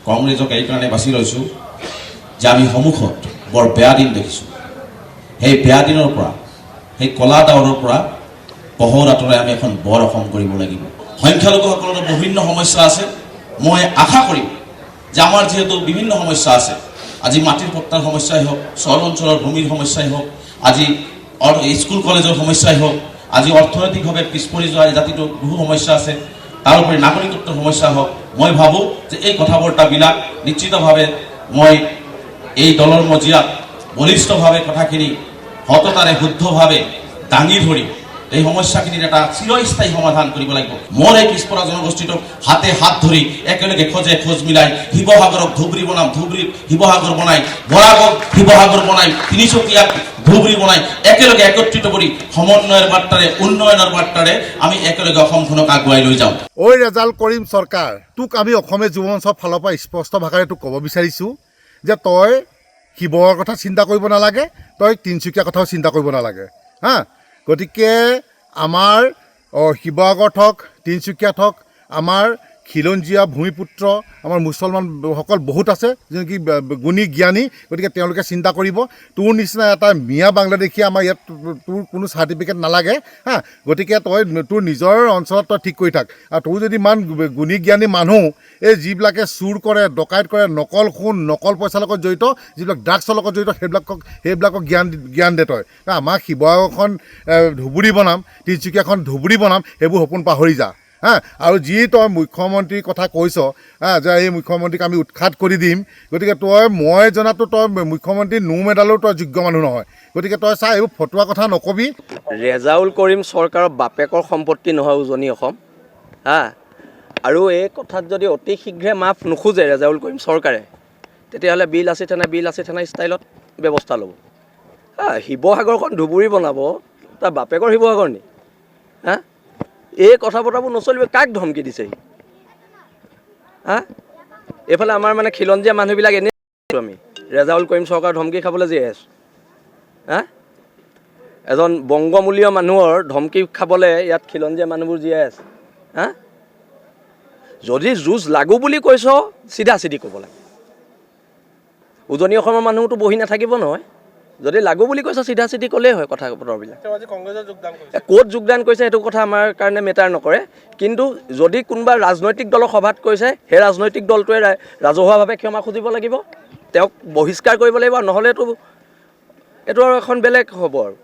কংগ্ৰেছক এইকাৰণে বাছি লৈছোঁ যে আমি সন্মুখত বৰ বেয়া দিন দেখিছোঁ। সেই বেয়া দিনৰ পৰা, সেই কলা ডাৱৰৰ পৰা পোহৰ আঁতৰাই আমি এখন বৰ অসম কৰিব লাগিব। সংখ্যালঘুসকলৰ বিভিন্ন সমস্যা আছে। মই আশা কৰিম যে আমাৰ যিহেতু বিভিন্ন সমস্যা আছে, আজি মাটিৰ পট্টাৰ সমস্যাই হওক, চহৰ অঞ্চলৰ ভূমিৰ সমস্যাই হওক, আজি স্কুল কলেজৰ সমস্যাই হওক, আজি অৰ্থনৈতিকভাৱে পিছ পৰি যোৱা জাতিটোৰ বহু সমস্যা আছে, তাৰোপৰি নাগৰিকত্বৰ সমস্যা হওক। মই ভাবোঁ যে এই কথা বাৰ্তাবিলাক নিশ্চিতভাৱে মই এই দলৰ মজিয়াত বলিষ্ঠভাৱে কথাখিনি সততাৰে শুদ্ধভাৱে দাঙি ধৰি এই সমস্যাখিনিৰ এটা চিৰস্থায়ী সমাধান কৰিব লাগিব। মোৰ এই পিছপৰা জনগোষ্ঠীটোক হাতে হাত ধৰি একেলগে খোজ মিলাই শিৱসাগৰক ধুবুৰী বনাম, ধুবুৰীক শিৱসাগৰ বনাই, বৰাকক শিৱসাগৰ বনাই, তিনিচুকীয়াক ধুবুৰী বনাই একেলগে একত্ৰিত কৰি সমন্বয়ৰ বাৰ্তাৰে, উন্নয়নৰ বাৰ্তাৰে আমি একেলগে অসমখনক আগুৱাই লৈ যাওঁ। ঐ ৰেজাউল কৰিম চৰকাৰ, তোক আমি অসমীয়া যুৱ মঞ্চৰ ফালৰ পৰা স্পষ্ট ভাষাৰে তোক ক'ব বিচাৰিছোঁ যে তই শিৱৰ কথা চিন্তা কৰিব নালাগে, তই তিনিচুকীয়াৰ কথাও চিন্তা কৰিব নালাগে হা। গতিকে আমাৰ শিৱসাগৰত হওক, তিনিচুকীয়াত হওক, আমাৰ খিলঞ্জীয়া ভূমিপুত্ৰ, আমাৰ মুছলমানসকল বহুত আছে যেনেকি গুণী জ্ঞানী। গতিকে তেওঁলোকে চিন্তা কৰিব। তোৰ নিচিনা এটা মিয়া বাংলাদেশী আমাৰ ইয়াত তোৰ কোনো চাৰ্টিফিকেট নালাগে হা। গতিকে তই তোৰ নিজৰ অঞ্চলত তই ঠিক কৰি থাক। আৰু তোৰ যদি ইমান গুণী জ্ঞানী মানুহ, এই যিবিলাকে চুৰ কৰে, ডকাইত কৰে, নকল সোণ, নকল পইচাৰ লগত জড়িত, যিবিলাক ড্ৰাগছৰ লগত জড়িত, সেইবিলাকক জ্ঞান দে তই। আমাৰ শিৱসাগৰখন ধুবুৰী বনাম, তিনিচুকীয়াখন ধুবুৰী বনাম, সেইবোৰ সপোন পাহৰি যা হা। আৰু যি তই মুখ্যমন্ত্ৰীৰ কথা কৈছ হা, যে এই মুখ্যমন্ত্ৰীক আমি উৎখাত কৰি দিম, গতিকে মই জনাতো তই মুখ্যমন্ত্ৰী মেডালৰ তই যোগ্য মানুহ নহয়। গতিকে তই চা, এইবোৰ ফটোৱা কথা নকবি। ৰেজাউল কৰিম চৰকাৰৰ বাপেকৰ সম্পত্তি নহয় উজনি অসম হা। আৰু এই কথাত যদি অতি শীঘ্ৰে মাফ নোখোজে ৰেজাউল কৰিম চৰকাৰে, তেতিয়াহ'লে বিল আছে থানা ষ্টাইলত ব্যৱস্থা ল'ব হা। শিৱসাগৰখন ধুবুৰী বনাব, তাৰ বাপেকৰ শিৱসাগৰ নি হা? এই কথা বতৰাবোৰ নচলিব। কাক ধমকি দিছে সি হা? এইফালে আমাৰ মানে খিলঞ্জীয়া মানুহবিলাক এনেই আমি ৰেজাউল কৰিম চৰকাৰ ধমকি খাবলৈ জীয়াই আছোঁ হা। এজন বংগমূলীয় মানুহৰ ধমকি খাবলৈ ইয়াত খিলঞ্জীয়া মানুহবোৰ জীয়াই আছে হা। যদি যুঁজ লাগো বুলি কৈছ, চিধা চিধি ক'ব লাগে। উজনি অসমৰ মানুহতো বহি নাথাকিব নহয়। যদি লাগো বুলি কৈছ, চিধা চিধি ক'লেই হয় কথা বতৰাবিলাক। ক'ত যোগদান কৰিছে সেইটো কথা আমাৰ কাৰণে মেটাৰ নকৰে। কিন্তু যদি কোনোবা ৰাজনৈতিক দলৰ সভাত কৈছে, সেই ৰাজনৈতিক দলটোৱে ৰাজহুৱাভাৱে ক্ষমা খুজিব লাগিব, তেওঁক বহিষ্কাৰ কৰিব লাগিব। নহ'লেতো এইটো আৰু এখন বেলেগ হ'ব আৰু।